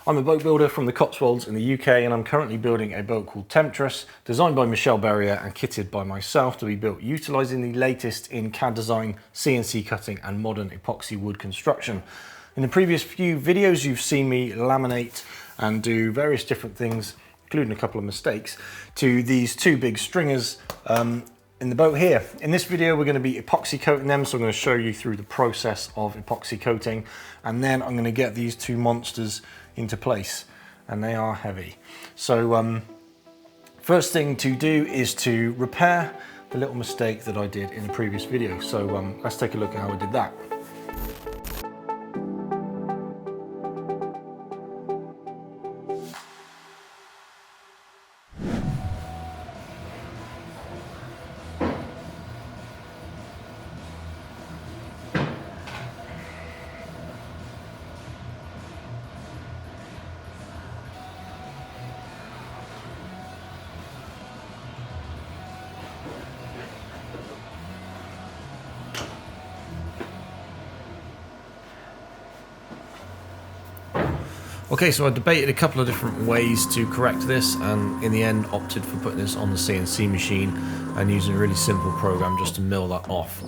I'm a boat builder from the Cotswolds in the UK, and I'm currently building a boat called Temptress, designed by Michelle Berrier and kitted by myself to be built utilising the latest in CAD design, CNC cutting and modern epoxy wood construction. In the previous few videos you've seen me laminate and do various different things, including a couple of mistakes, to these two big stringers in the boat here. In this video we're going to be epoxy coating them, so I'm going to show you through the process of epoxy coating, and then I'm going to get these two monsters into place, and they are heavy. So first thing to do is to repair the little mistake that I did in the previous video. So let's take a look at how I did that. Okay, so I debated a couple of different ways to correct this, and in the end opted for putting this on the CNC machine and using a really simple program just to mill that off.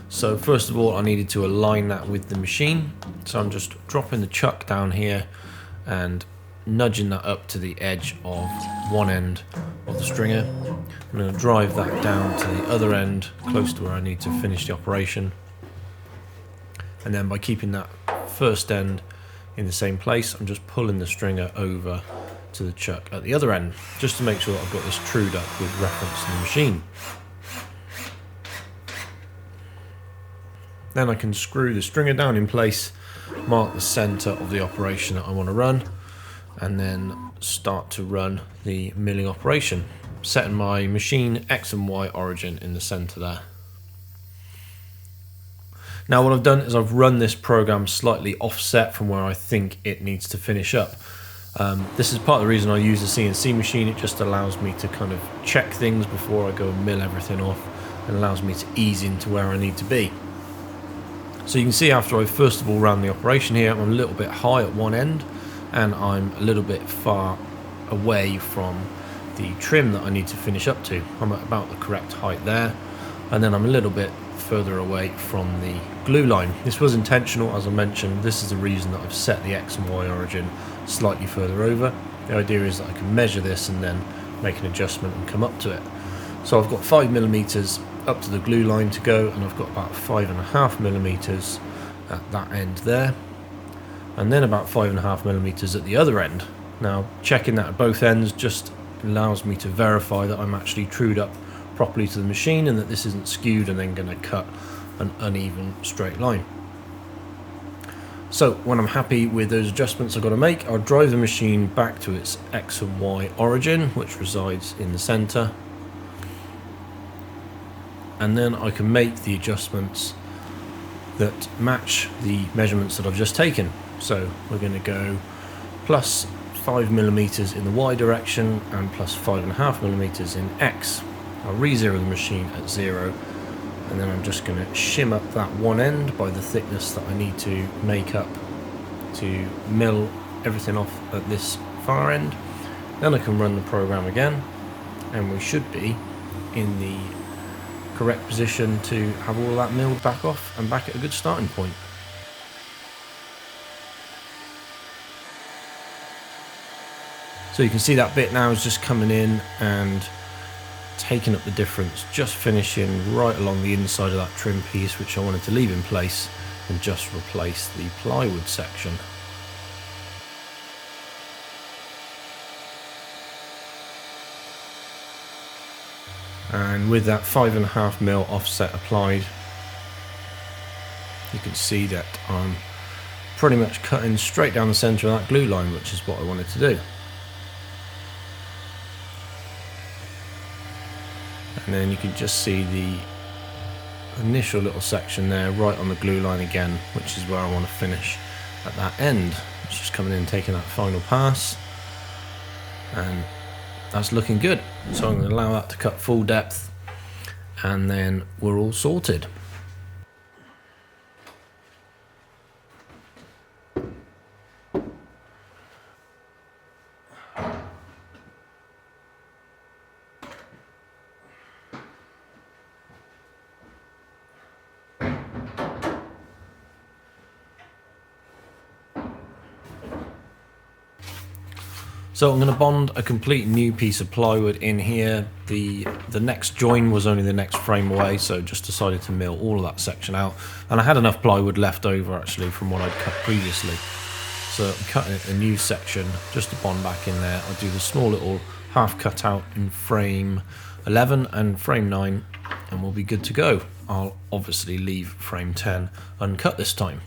So first of all, I needed to align that with the machine. So I'm just dropping the chuck down here and nudging that up to the edge of one end of the stringer. I'm going to drive that down to the other end, close to where I need to finish the operation. And then by keeping that first end in the same place, I'm just pulling the stringer over to the chuck at the other end, just to make sure that I've got this trued up with reference to the machine. Then I can screw the stringer down in place, mark the center of the operation that I want to run, and then start to run the milling operation, setting my machine X and Y origin in the center there. Now what I've done is I've run this program slightly offset from where I think it needs to finish up. This is part of the reason I use the CNC machine. It just allows me to kind of check things before I go and mill everything off, and allows me to ease into where I need to be. So you can see after I first of all ran the operation here, I'm a little bit high at one end and I'm a little bit far away from the trim that I need to finish up to. I'm at about the correct height there, and then I'm a little bit further away from the glue line. This was intentional, as I mentioned. This is the reason that I've set the X and Y origin slightly further over. The idea is that I can measure this and then make an adjustment and come up to it. So I've got 5mm up to the glue line to go, and I've got about 5.5mm at that end there, and then about 5.5mm at the other end. Now checking that at both ends just allows me to verify that I'm actually trued up properly to the machine and that this isn't skewed and then going to cut an uneven straight line. So when I'm happy with those adjustments I've got to make, I'll drive the machine back to its X and Y origin, which resides in the center, and then I can make the adjustments that match the measurements that I've just taken. So we're going to go plus 5mm in the Y direction and plus 5.5mm in X. I'll re-zero the machine at 0, and then I'm just going to shim up that one end by the thickness that I need to make up to mill everything off at this far end. Then I can run the program again, and we should be in the correct position to have all that milled back off and back at a good starting point. So you can see that bit now is just coming in and taking up the difference, just finishing right along the inside of that trim piece, which I wanted to leave in place and just replace the plywood section. And with that 5.5mm offset applied, you can see that I'm pretty much cutting straight down the center of that glue line, which is what I wanted to do. And then you can just see the initial little section there right on the glue line again, which is where I want to finish at that end. It's just coming in and taking that final pass, and that's looking good. So I'm going to allow that to cut full depth, and then we're all sorted. So I'm going to bond a complete new piece of plywood in here. The next join was only the next frame away, so just decided to mill all of that section out. And I had enough plywood left over actually from what I'd cut previously. So I'm cutting a new section just to bond back in there. I'll do the small little half cut out in frame 11 and frame 9 and we'll be good to go. I'll obviously leave frame 10 uncut this time.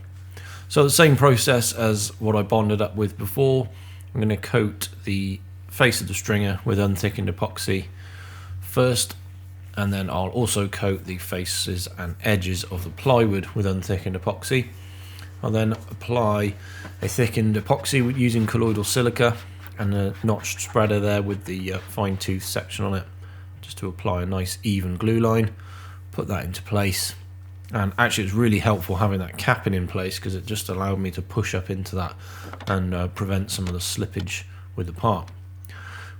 So the same process as what I bonded up with before. I'm going to coat the face of the stringer with unthickened epoxy first, and then I'll also coat the faces and edges of the plywood with unthickened epoxy. I'll then apply a thickened epoxy using colloidal silica and a notched spreader there with the fine tooth section on it, just to apply a nice even glue line. Put that into place. And actually it's really helpful having that capping in place because it just allowed me to push up into that and prevent some of the slippage with the part.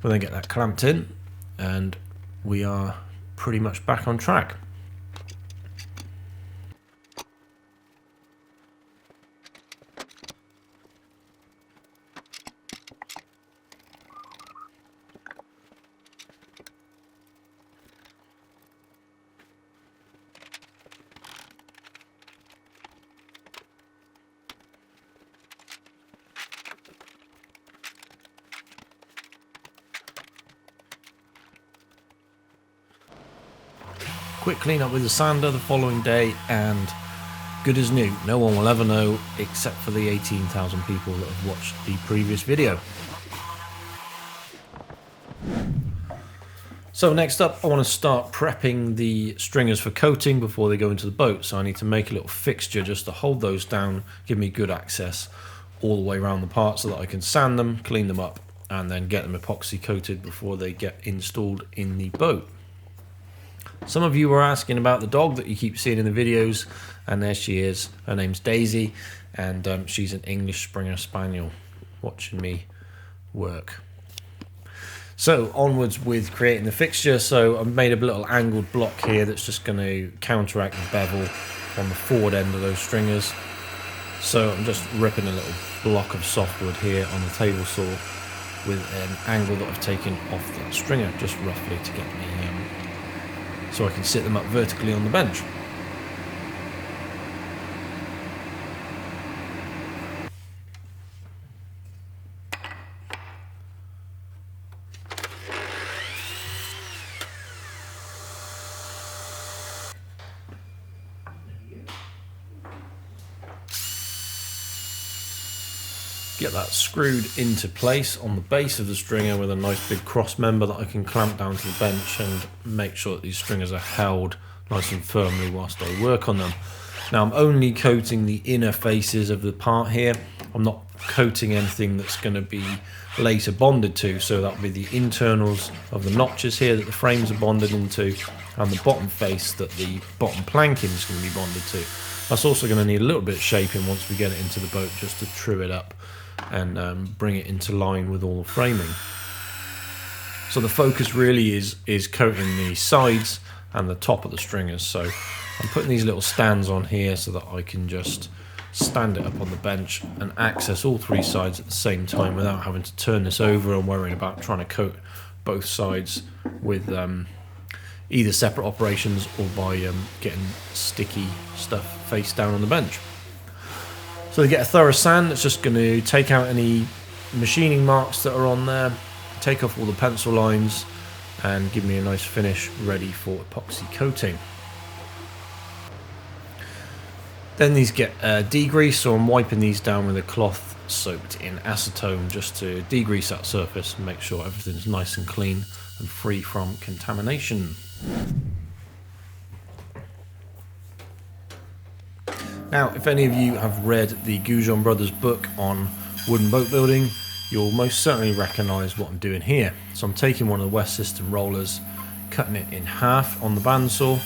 We'll then get that clamped in and we are pretty much back on track. Quick clean up with the sander the following day and good as new. No one will ever know except for the 18,000 people that have watched the previous video. So next up I want to start prepping the stringers for coating before they go into the boat. So I need to make a little fixture just to hold those down, give me good access all the way around the part so that I can sand them, clean them up and then get them epoxy coated before they get installed in the boat. Some of you were asking about the dog that you keep seeing in the videos, and there she is. Her name's Daisy, and she's an English Springer Spaniel watching me work. So onwards with creating the fixture. So I've made a little angled block here that's just going to counteract the bevel on the forward end of those stringers. So I'm just ripping a little block of softwood here on the table saw with an angle that I've taken off that stringer, just roughly to get me so I can sit them up vertically on the bench. Get that screwed into place on the base of the stringer with a nice big cross member that I can clamp down to the bench and make sure that these stringers are held nice and firmly whilst I work on them. Now I'm only coating the inner faces of the part here. I'm not coating anything that's going to be later bonded to, so that'll be the internals of the notches here that the frames are bonded into and the bottom face that the bottom planking is going to be bonded to. That's also going to need a little bit of shaping once we get it into the boat, just to true it up and bring it into line with all the framing. So the focus really is coating the sides and the top of the stringers. So I'm putting these little stands on here so that I can just stand it up on the bench and access all three sides at the same time without having to turn this over and worrying about trying to coat both sides with either separate operations or by getting sticky stuff face down on the bench. So to get a thorough sand, it's just going to take out any machining marks that are on there, take off all the pencil lines and give me a nice finish ready for epoxy coating. Then these get degreased, so I'm wiping these down with a cloth soaked in acetone just to degrease that surface and make sure everything's nice and clean and free from contamination. Now, if any of you have read the Goujon Brothers book on wooden boat building, you'll most certainly recognise what I'm doing here. So I'm taking one of the West System rollers, cutting it in half on the bandsaw,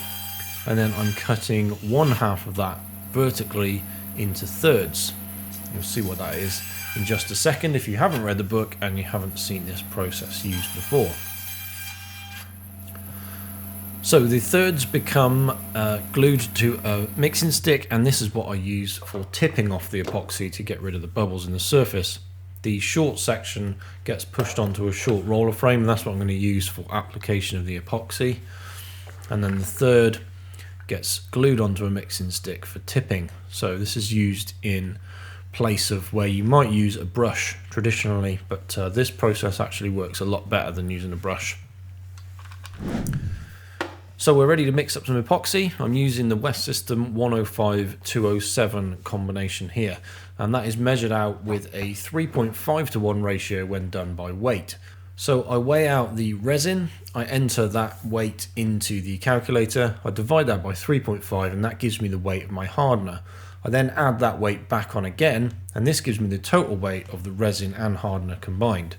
and then I'm cutting one half of that vertically into thirds. You'll see what that is in just a second if you haven't read the book and you haven't seen this process used before. So the thirds become glued to a mixing stick, and this is what I use for tipping off the epoxy to get rid of the bubbles in the surface. The short section gets pushed onto a short roller frame, and that's what I'm going to use for application of the epoxy. And then the third gets glued onto a mixing stick for tipping. So this is used in place of where you might use a brush traditionally, but this process actually works a lot better than using a brush. So we're ready to mix up some epoxy. I'm using the West System 105-207 combination here, and that is measured out with a 3.5:1 ratio when done by weight. So I weigh out the resin, I enter that weight into the calculator, I divide that by 3.5, and that gives me the weight of my hardener. I then add that weight back on again, and this gives me the total weight of the resin and hardener combined.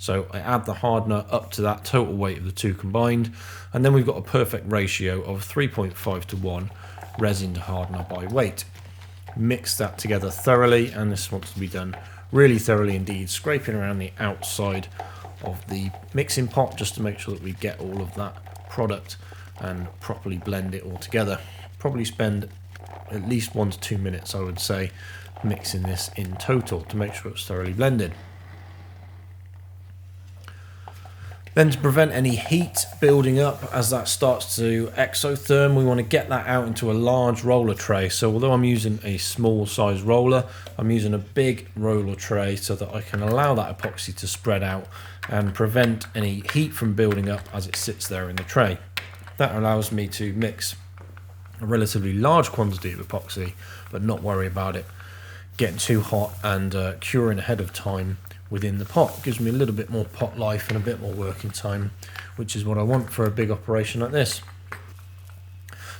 So I add the hardener up to that total weight of the two combined, and then we've got a perfect ratio of 3.5:1 resin to hardener by weight. Mix that together thoroughly, and this wants to be done really thoroughly indeed, scraping around the outside of the mixing pot just to make sure that we get all of that product and properly blend it all together. Probably spend at least 1 to 2 minutes, I would say, mixing this in total to make sure it's thoroughly blended. Then, to prevent any heat building up as that starts to exotherm, we want to get that out into a large roller tray. So although I'm using a small size roller, I'm using a big roller tray so that I can allow that epoxy to spread out and prevent any heat from building up as it sits there in the tray. That allows me to mix a relatively large quantity of epoxy but not worry about it getting too hot and curing ahead of time within the pot. It gives me a little bit more pot life and a bit more working time, which is what I want for a big operation like this.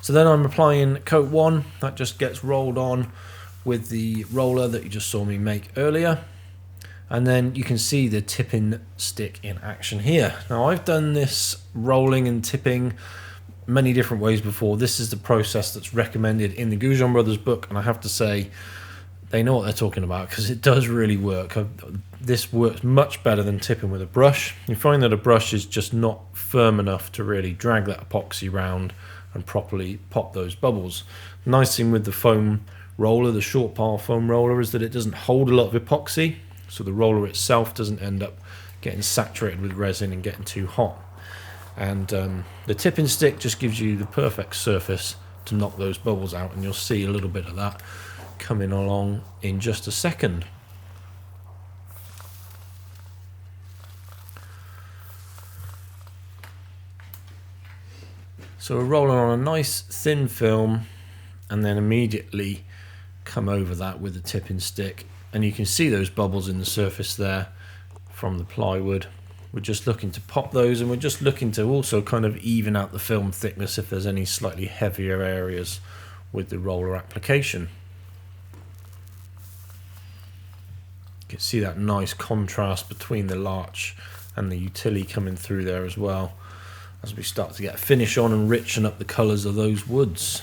So then I'm applying coat 1. That just gets rolled on with the roller that you just saw me make earlier, and then you can see the tipping stick in action here. Now I've done this rolling and tipping many different ways before. This is the process that's recommended in the Goujon Brothers book, and I have to say they know what they're talking about because it does really work. This works much better than tipping with a brush. You find that a brush is just not firm enough to really drag that epoxy round and properly pop those bubbles. The nice thing with the foam roller, the short pile foam roller, is that it doesn't hold a lot of epoxy, so the roller itself doesn't end up getting saturated with resin and getting too hot. And the tipping stick just gives you the perfect surface to knock those bubbles out, and you'll see a little bit of that coming along in just a second. So we're rolling on a nice thin film and then immediately come over that with the tipping stick, and you can see those bubbles in the surface there from the plywood. We're just looking to pop those, and we're just looking to also kind of even out the film thickness if there's any slightly heavier areas with the roller application. You can see that nice contrast between the larch and the utility coming through there as well, as we start to get a finish on and richen up the colours of those woods.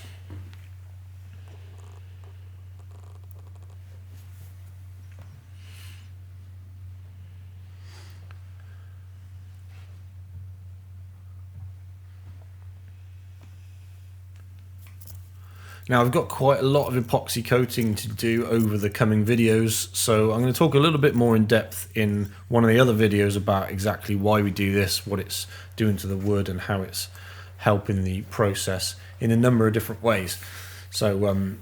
Now I've got quite a lot of epoxy coating to do over the coming videos, so I'm going to talk a little bit more in depth in one of the other videos about exactly why we do this, what it's doing to the wood, and how it's helping the process in a number of different ways. So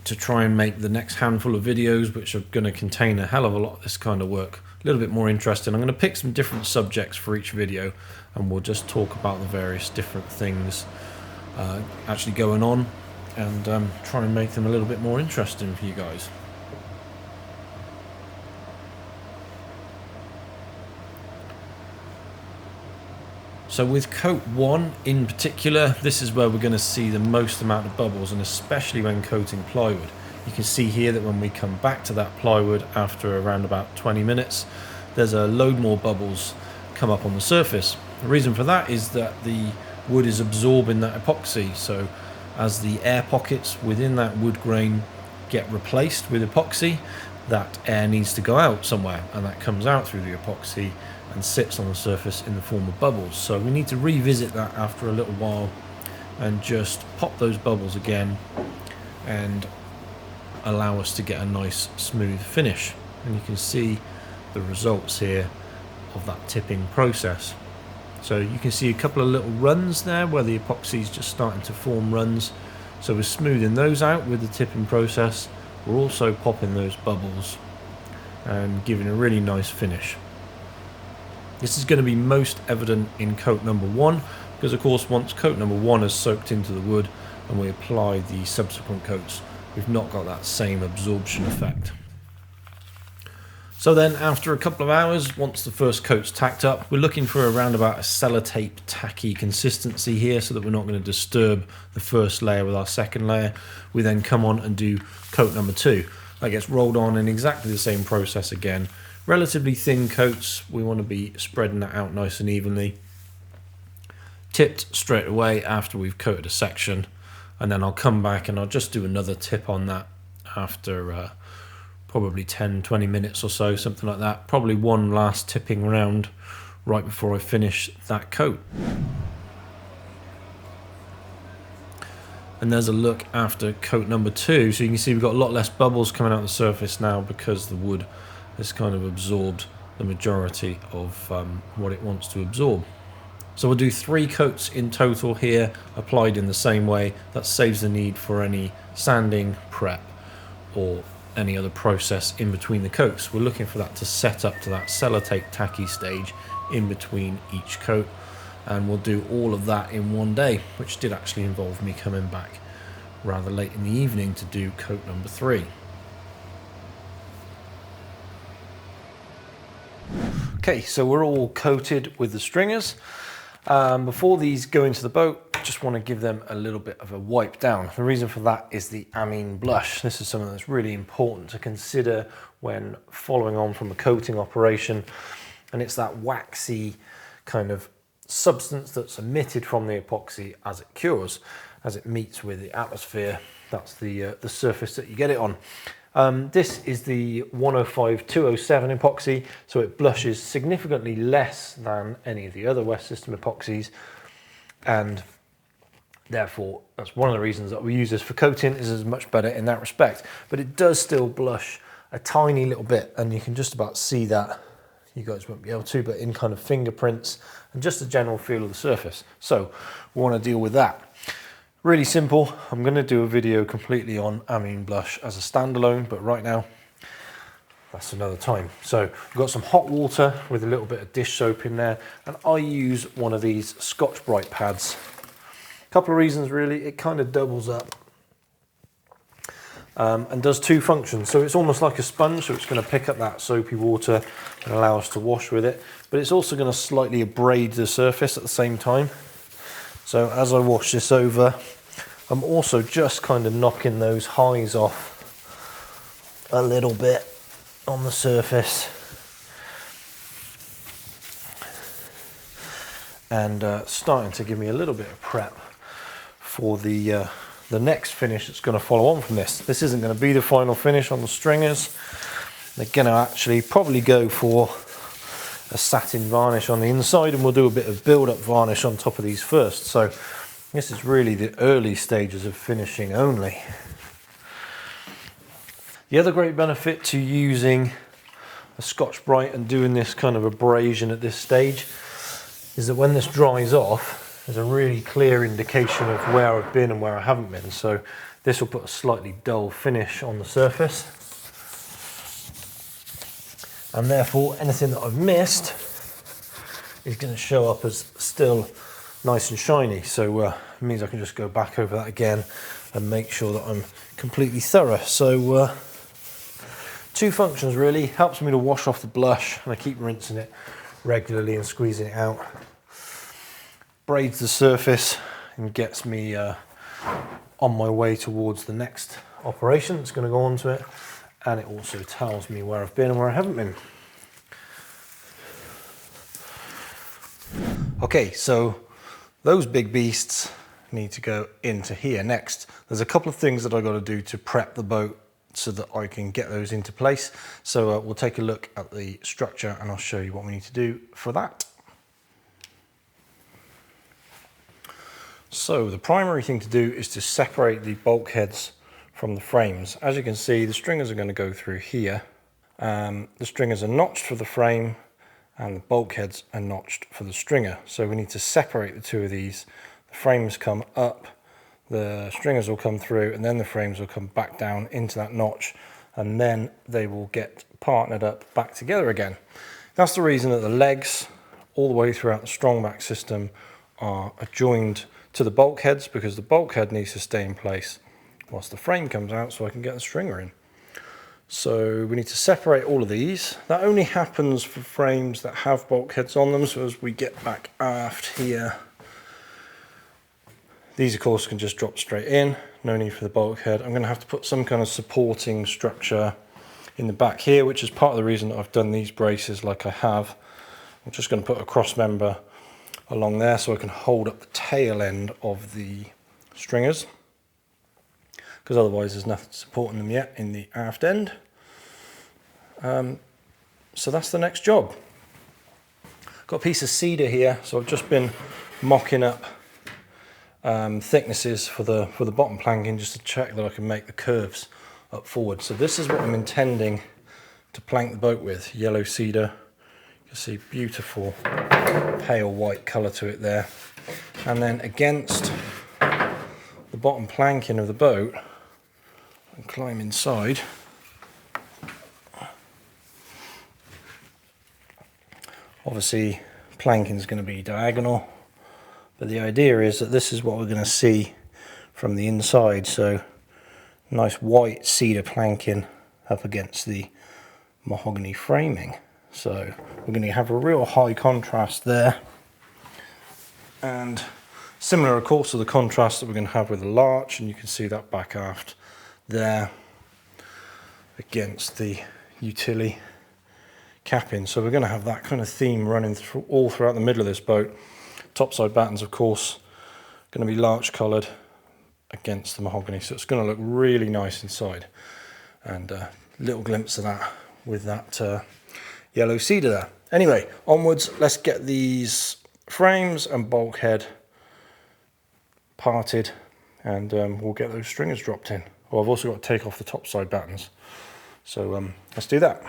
to try and make the next handful of videos, which are going to contain a hell of a lot of this kind of work, a little bit more interesting, I'm going to pick some different subjects for each video, and we'll just talk about the various different things actually going on, and try and make them a little bit more interesting for you guys. So with coat 1 in particular, this is where we're going to see the most amount of bubbles, and especially when coating plywood. You can see here that when we come back to that plywood after around about 20 minutes, there's a load more bubbles come up on the surface. The reason for that is that the wood is absorbing that epoxy, so as the air pockets within that wood grain get replaced with epoxy, that air needs to go out somewhere, and that comes out through the epoxy and sits on the surface in the form of bubbles. So we need to revisit that after a little while and just pop those bubbles again and allow us to get a nice smooth finish. And you can see the results here of that tipping process. So you can see a couple of little runs there where the epoxy is just starting to form runs. So we're smoothing those out with the tipping process. We're also popping those bubbles and giving a really nice finish. This is going to be most evident in coat number 1, because of course once coat number 1 has soaked into the wood and we apply the subsequent coats, we've not got that same absorption effect. So then after a couple of hours, once the first coat's tacked up, we're looking for around about a sellotape tacky consistency here so that we're not going to disturb the first layer with our second layer. We then come on and do coat number 2. That gets rolled on in exactly the same process again. Relatively thin coats, we want to be spreading that out nice and evenly. Tipped straight away after we've coated a section, and then I'll come back and I'll just do another tip on that after probably 10-20 minutes or so, something like that. Probably one last tipping round right before I finish that coat. And there's a look after coat number 2. So you can see we've got a lot less bubbles coming out of the surface now because the wood has kind of absorbed the majority of what it wants to absorb. So we'll do 3 coats in total here, applied in the same way. That saves the need for any sanding, prep, or any other process in between the coats. We're looking for that to set up to that sellotape tacky stage in between each coat. And we'll do all of that in one day, which did actually involve me coming back rather late in the evening to do coat number 3. Okay, so we're all coated with the stringers. Before these go into the boat, I just want to give them a little bit of a wipe down. The reason for that is the amine blush. This is something that's really important to consider when following on from a coating operation, and it's that waxy kind of substance that's emitted from the epoxy as it cures, as it meets with the atmosphere. That's the surface that you get it on. This is the 105-207 epoxy, so it blushes significantly less than any of the other West System epoxies, and therefore that's one of the reasons that we use this for coating. Is as much better in that respect, but it does still blush a tiny little bit, and you can just about see that. You guys won't be able to, but in kind of fingerprints and just the general feel of the surface. So we want to deal with that. Really simple. I'm going to do a video completely on amine blush as a standalone, but right now that's another time. So we've got some hot water with a little bit of dish soap in there, and I use one of these Scotch-Brite pads. A couple of reasons really. It kind of doubles up and does 2 functions. So it's almost like a sponge, so it's going to pick up that soapy water and allow us to wash with it, but it's also going to slightly abrade the surface at the same time. So as I wash this over, I'm also just kind of knocking those highs off a little bit on the surface, and starting to give me a little bit of prep for the next finish that's going to follow on from this. This isn't going to be the final finish on the stringers. They're going to actually probably go for a satin varnish on the inside, and we'll do a bit of build-up varnish on top of these first. So this is really the early stages of finishing only. The other great benefit to using a Scotch-Brite and doing this kind of abrasion at this stage is that when this dries off, there's a really clear indication of where I've been and where I haven't been. So this will put a slightly dull finish on the surface, and therefore anything that I've missed is going to show up as still nice and shiny. So it means I can just go back over that again and make sure that I'm completely thorough. So 2 functions really. Helps me to wash off the blush, and I keep rinsing it regularly and squeezing it out. Braids the surface and gets me on my way towards the next operation that's going to go onto it, and it also tells me where I've been and where I haven't been. Okay, so those big beasts need to go into here next. There's a couple of things that I've got to do to prep the boat so that I can get those into place. So we'll take a look at the structure and I'll show you what we need to do for that. So the primary thing to do is to separate the bulkheads from the frames. As you can see, the stringers are going to go through here, The stringers are notched for the frame and the bulkheads are notched for the stringer. So we need to separate the two of these. The frames come up, the stringers will come through, and then the frames will come back down into that notch, and then they will get partnered up back together again. That's the reason that the legs all the way throughout the strongback system are joined to the bulkheads, because the bulkhead needs to stay in place whilst the frame comes out so I can get the stringer in. So we need to separate all of these. That only happens for frames that have bulkheads on them. So as we get back aft here, these of course can just drop straight in. No need for the bulkhead. I'm going to have to put some kind of supporting structure in the back here, which is part of the reason that I've done these braces like I have. I'm just going to put a cross member along there so I can hold up the tail end of the stringers, because otherwise there's nothing supporting them yet in the aft end. So that's the next job. Got a piece of cedar here, so I've just been mocking up thicknesses for the bottom planking, just to check that I can make the curves up forward. So this is what I'm intending to plank the boat with, yellow cedar. You can see beautiful pale white colour to it there. And then against the bottom planking of the boat, and climb inside. Obviously planking is going to be diagonal, but the idea is that this is what we're going to see from the inside. So nice white cedar planking up against the mahogany framing. So we're going to have a real high contrast there, and similar of course to the contrast that we're going to have with the larch, and you can see that back aft there against the utility capping. So we're going to have that kind of theme running through all throughout the middle of this boat. Topside battens of course going to be larch coloured against the mahogany, so it's going to look really nice inside. And a little glimpse of that with that yellow cedar there. Anyway, onwards, let's get these frames and bulkhead parted, and we'll get those stringers dropped in. Oh, I've also got to take off the topside battens, so let's do that.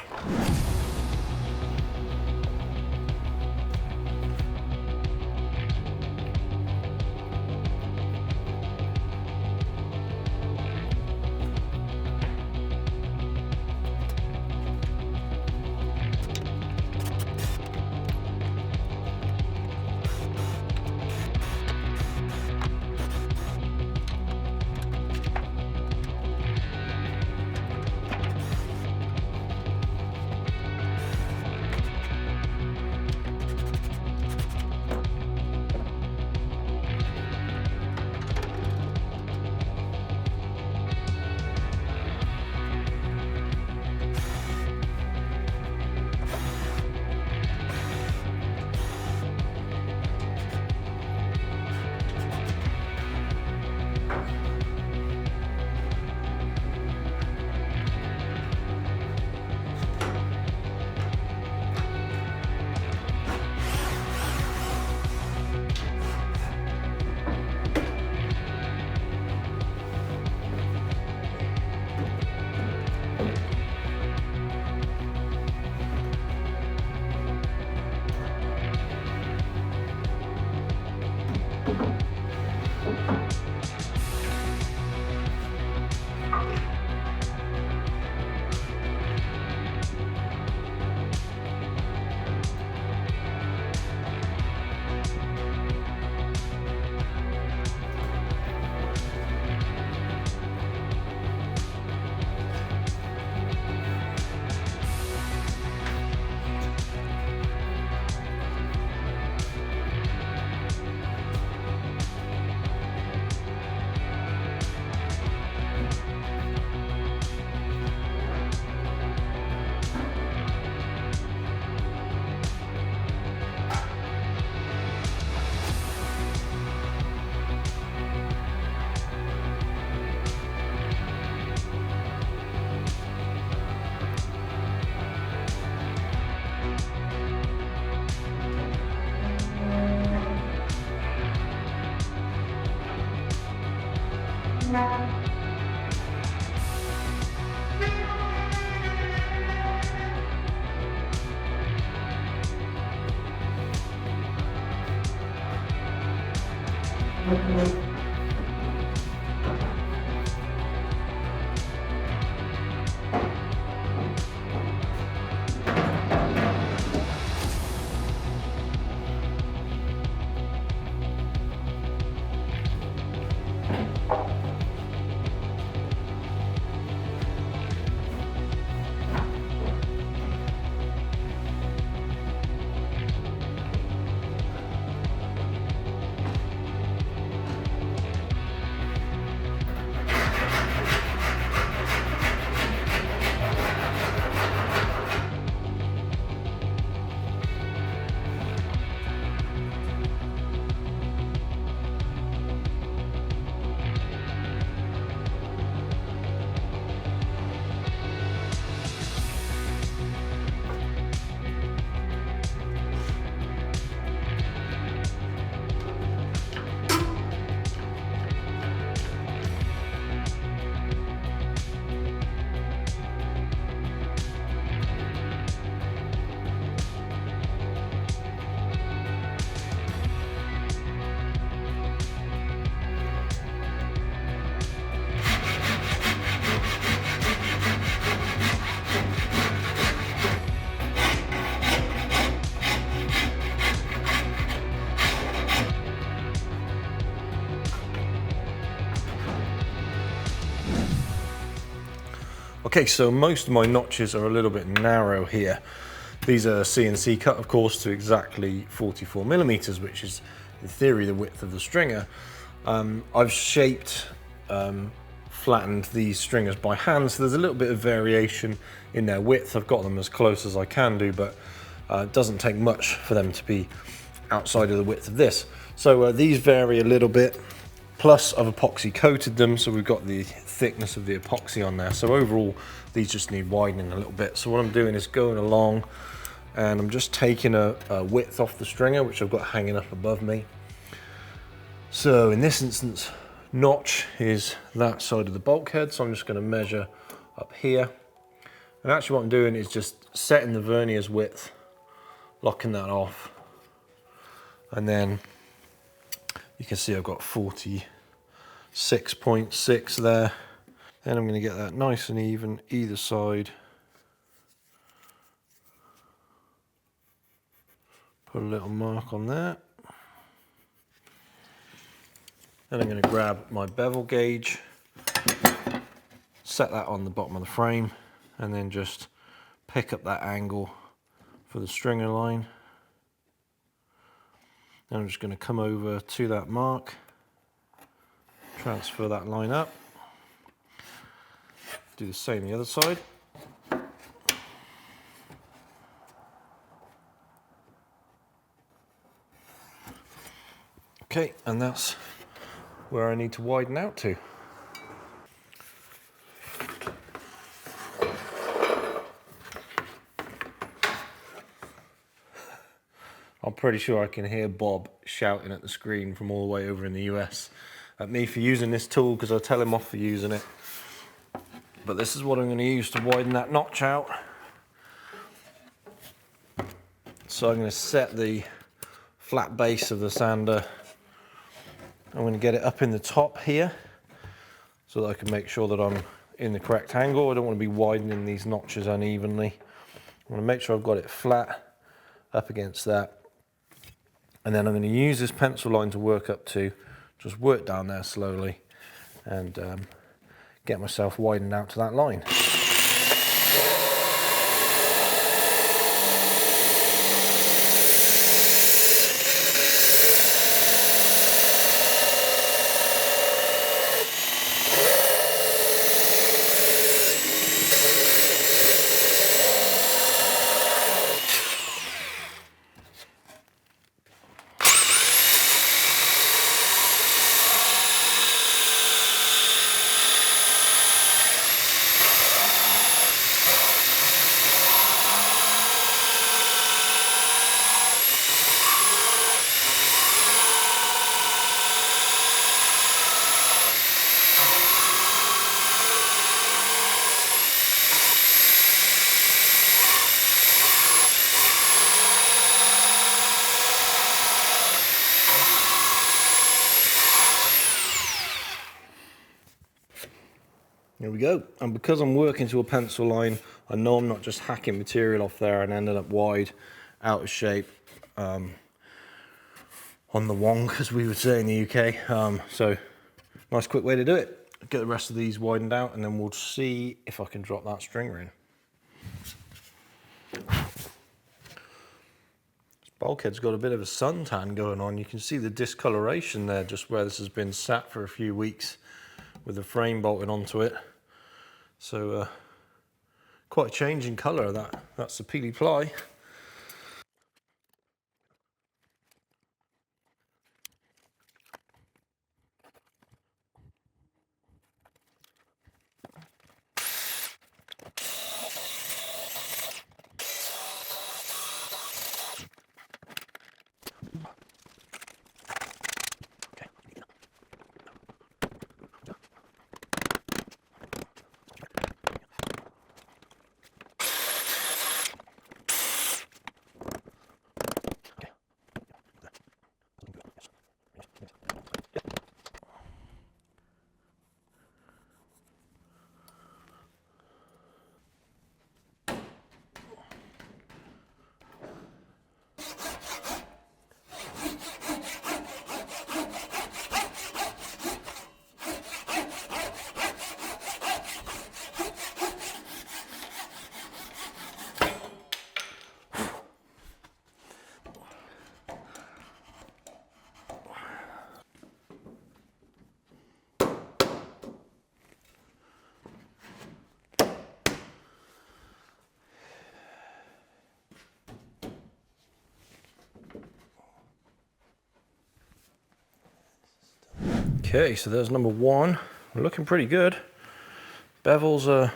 Okay, so most of my notches are a little bit narrow here. These are CNC cut, of course, to exactly 44 millimeters, which is in theory the width of the stringer. I've shaped, flattened these stringers by hand, so there's a little bit of variation in their width. I've got them as close as I can do, but it doesn't take much for them to be outside of the width of this. So these vary a little bit. Plus I've epoxy coated them, so we've got the thickness of the epoxy on there. So overall, these just need widening a little bit. So what I'm doing is going along and I'm just taking a width off the stringer, which I've got hanging up above me. So in this instance, notch is that side of the bulkhead. So I'm just gonna measure up here. And actually what I'm doing is just setting the verniers width, locking that off. And then you can see I've got 46.6 there. Then I'm going to get that nice and even either side. Put a little mark on there. Then I'm going to grab my bevel gauge, set that on the bottom of the frame, and then just pick up that angle for the stringer line. Then I'm just going to come over to that mark, transfer that line up, do the same the other side. Okay, and that's where I need to widen out to. I'm pretty sure I can hear Bob shouting at the screen from all the way over in the US at me for using this tool, because I tell him off for using it. But this is what I'm going to use to widen that notch out. So I'm going to set the flat base of the sander. I'm going to get it up in the top here so that I can make sure that I'm in the correct angle. I don't want to be widening these notches unevenly. I want to make sure I've got it flat up against that. And then I'm going to use this pencil line to work up to, just work down there slowly and get myself widened out to that line. Here we go. And because I'm working to a pencil line, I know I'm not just hacking material off there and ending up wide, out of shape, on the wonk, as we would say in the UK. So nice quick way to do it. Get the rest of these widened out and then we'll see if I can drop that stringer in. This bulkhead's got a bit of a suntan going on. You can see the discoloration there, just where this has been sat for a few weeks with the frame bolted onto it. So quite a change in colour. That's the peely ply. Okay, so there's number one. We're looking pretty good. Bevels are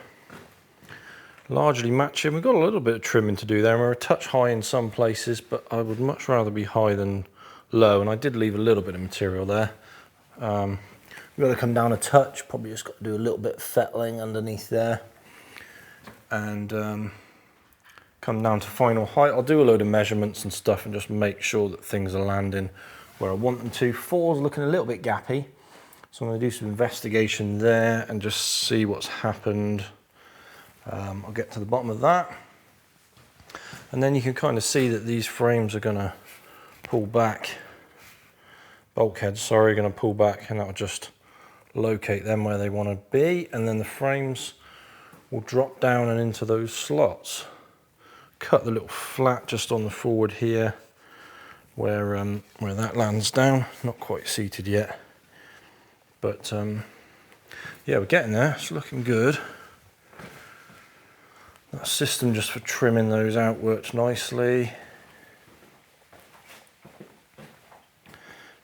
largely matching. We've got a little bit of trimming to do there. We're a touch high in some places, but I would much rather be high than low, and I did leave a little bit of material there. We've got to come down a touch, probably just got to do a little bit of fettling underneath there, and come down to final height. I'll do a load of measurements and stuff and just make sure that things are landing where I want them to. Four's looking a little bit gappy, so I'm going to do some investigation there and just see what's happened. I'll get to the bottom of that, and then you can kind of see that these frames are going to pull back. Bulkheads, sorry, going to pull back, and that will just locate them where they want to be, and then the frames will drop down and into those slots. Cut the little flat just on the forward here where that lands down. Not quite seated yet, but yeah, we're getting there. It's looking good. That system just for trimming those out worked nicely.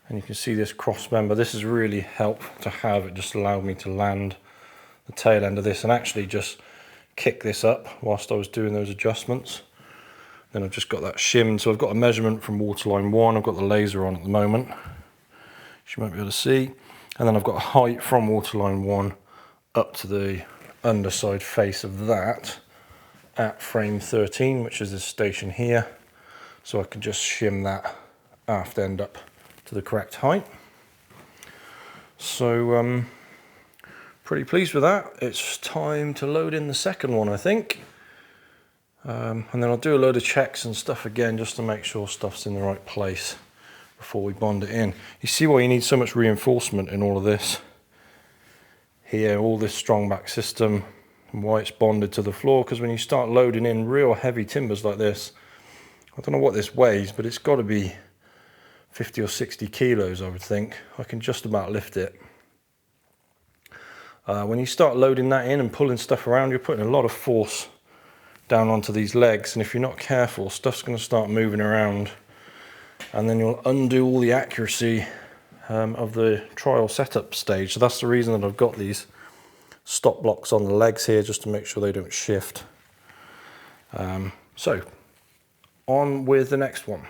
And you can see this cross member. This is really helpful to have. It just allowed me to land the tail end of this and actually just kick this up whilst I was doing those adjustments. Then I've just got that shimmed. So I've got a measurement from waterline 1. I've got the laser on at the moment, which you might be able to see. And then I've got a height from waterline 1 up to the underside face of that at frame 13, which is this station here. So I can just shim that aft end up to the correct height. So pretty pleased with that. It's time to load in the second one, I think. And then I'll do a load of checks and stuff again just to make sure stuff's in the right place before we bond it in. You see why you need so much reinforcement in all of this. Here, all this strong back system, and why it's bonded to the floor, because when you start loading in real heavy timbers like this, I don't know what this weighs, but it's got to be 50 or 60 kilos, I would think. I can just about lift it. When you start loading that in and pulling stuff around, you're putting a lot of force down onto these legs, and if you're not careful, stuff's going to start moving around, and then you'll undo all the accuracy of the trial setup stage. So that's the reason that I've got these stop blocks on the legs here, just to make sure they don't shift. So on with the next one.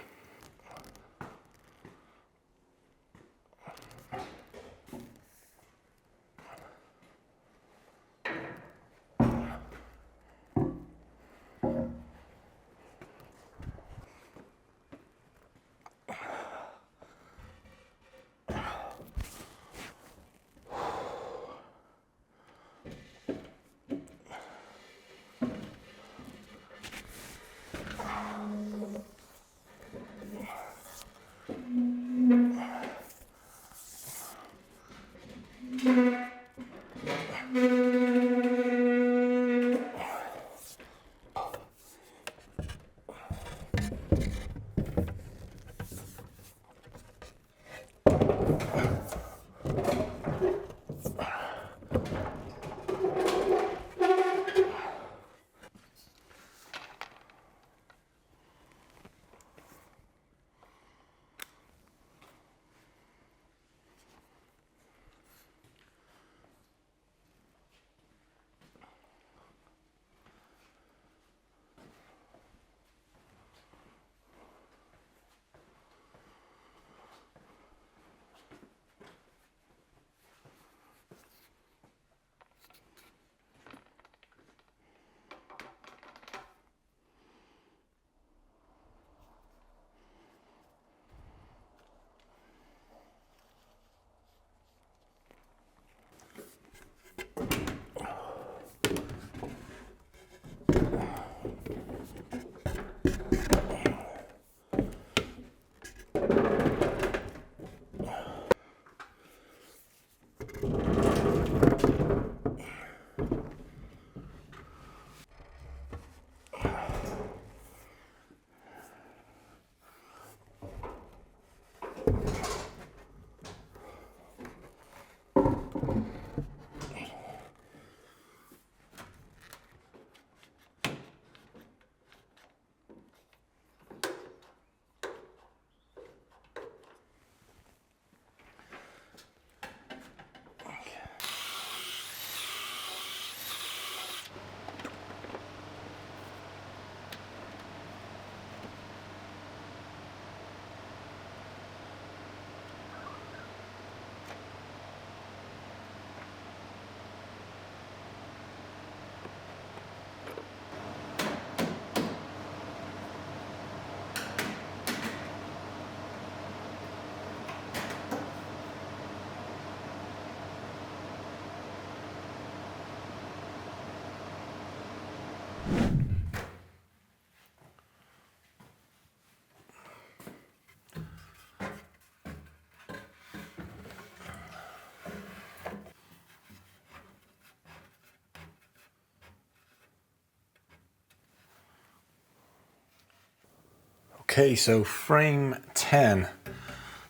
Okay, so frame 10.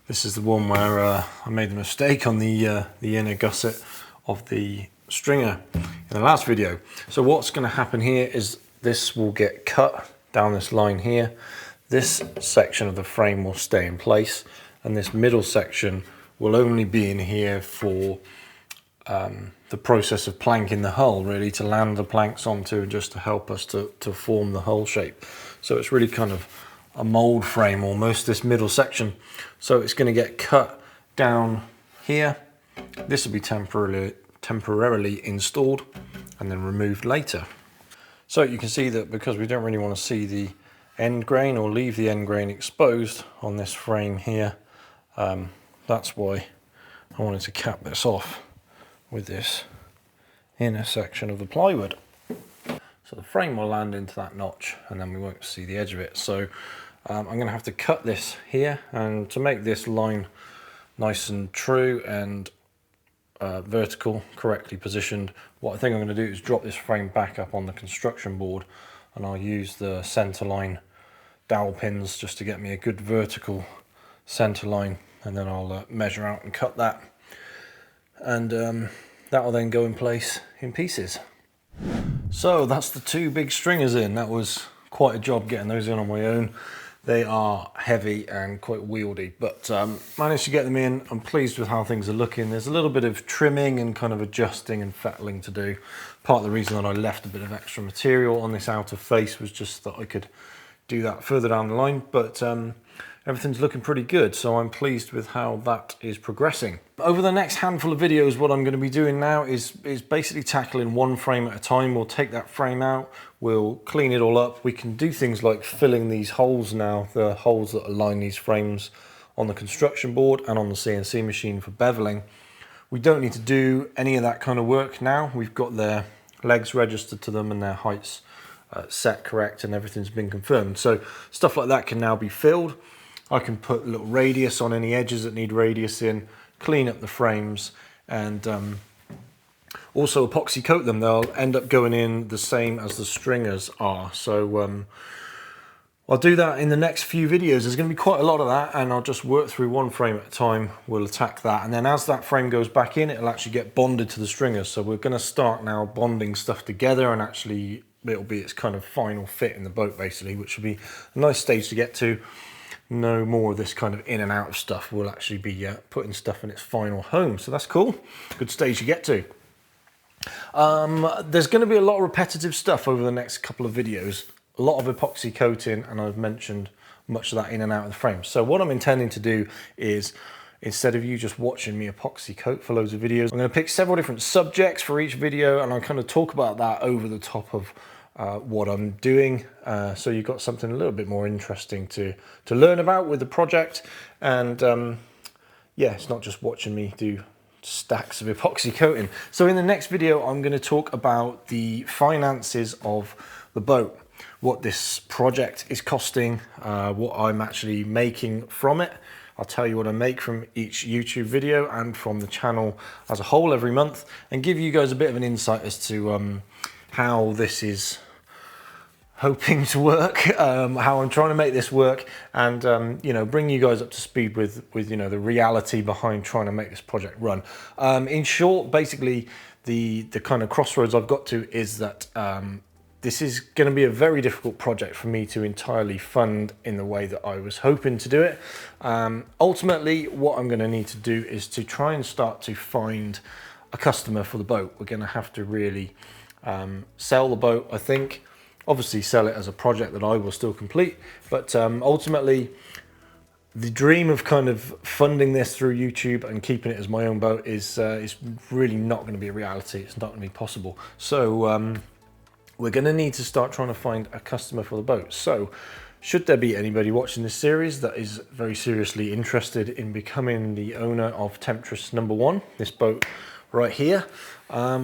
This is the one where I made the mistake on the inner gusset of the stringer in the last video. So what's going to happen here is this will get cut down this line here. This section of the frame will stay in place, and this middle section will only be in here for the process of planking the hull, really, to land the planks onto and just to help us to form the hull shape. So it's really kind of a mold frame almost, this middle section. So it's going to get cut down here. This will be temporarily installed and then removed later. So you can see that because we don't really want to see the end grain or leave the end grain exposed on this frame here, that's why I wanted to cap this off with this inner section of the plywood. So the frame will land into that notch and then we won't see the edge of it. So I'm going to have to cut this here, and to make this line nice and true and vertical, correctly positioned, what I think I'm going to do is drop this frame back up on the construction board, and I'll use the center line dowel pins just to get me a good vertical center line, and then I'll measure out and cut that, and that will then go in place in pieces. So that's the two big stringers in. That was quite a job getting those in on my own. They are heavy and quite wieldy, but managed to get them in. I'm pleased with how things are looking. There's a little bit of trimming and kind of adjusting and fettling to do. Part of the reason that I left a bit of extra material on this outer face was just that I could do that further down the line, but everything's looking pretty good, so I'm pleased with how that is progressing. Over the next handful of videos, what I'm going to be doing now is basically tackling one frame at a time. We'll take that frame out, we'll clean it all up. We can do things like filling these holes now, the holes that align these frames on the construction board and on the CNC machine for beveling. We don't need to do any of that kind of work now. We've got their legs registered to them and their heights set correct, and everything's been confirmed. So stuff like that can now be filled. I can put a little radius on any edges that need radius in, clean up the frames, and also epoxy coat them. They'll end up going in the same as the stringers are. So I'll do that in the next few videos. There's going to be quite a lot of that, and I'll just work through one frame at a time. We'll attack that, and then as that frame goes back in, it'll actually get bonded to the stringers. So we're going to start now bonding stuff together, and actually it'll be its kind of final fit in the boat basically, which will be a nice stage to get to. No more of this kind of in and out of stuff. We'll actually be putting stuff in its final home. So that's cool. Good stage to get to. There's going to be a lot of repetitive stuff over the next couple of videos. A lot of epoxy coating, and I've mentioned much of that in and out of the frame. So what I'm intending to do is, instead of you just watching me epoxy coat for loads of videos, I'm going to pick several different subjects for each video, and I'll kind of talk about that over the top of what I'm doing, so you've got something a little bit more interesting to learn about with the project. And yeah, it's not just watching me do stacks of epoxy coating. So in the next video, I'm going to talk about the finances of the boat, what this project is costing, what I'm actually making from it. I'll tell you what I make from each YouTube video and from the channel as a whole every month, and give you guys a bit of an insight as to how this is hoping to work, how I'm trying to make this work, and you know, bring you guys up to speed with you know, the reality behind trying to make this project run. In short, basically the kind of crossroads I've got to is that this is going to be a very difficult project for me to entirely fund in the way that I was hoping to do it. Ultimately, what I'm going to need to do is to try and start to find a customer for the boat. We're going to have to really sell the boat, I think. Obviously sell it as a project that I will still complete, but ultimately the dream of kind of funding this through YouTube and keeping it as my own boat is really not going to be a reality. It's not going to be possible. So we're going to need to start trying to find a customer for the boat. So should there be anybody watching this series that is very seriously interested in becoming the owner of Temptress #1, this boat right here,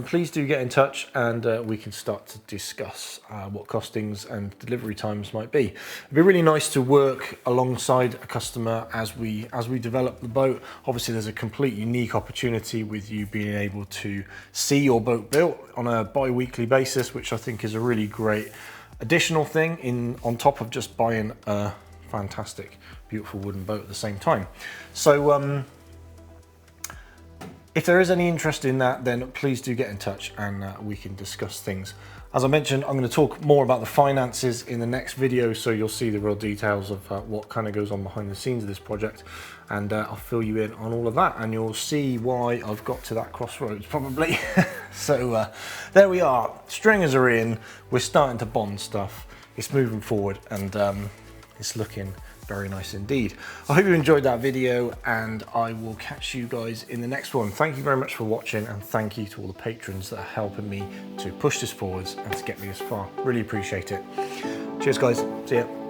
please do get in touch, and we can start to discuss what costings and delivery times might be. It'd be really nice to work alongside a customer as we develop the boat. Obviously there's a complete unique opportunity with you being able to see your boat built on a bi-weekly basis, which I think is a really great additional thing on top of just buying a fantastic, beautiful wooden boat at the same time. So if there is any interest in that, then please do get in touch and we can discuss things. As I mentioned, I'm going to talk more about the finances in the next video, so you'll see the real details of what kind of goes on behind the scenes of this project, and I'll fill you in on all of that, and you'll see why I've got to that crossroads probably. So there we are, stringers are in, we're starting to bond stuff, it's moving forward, and it's looking very nice indeed. I hope you enjoyed that video, and I will catch you guys in the next one. Thank you very much for watching, and thank you to all the patrons that are helping me to push this forwards and to get me this far. Really appreciate it. Cheers guys, see ya.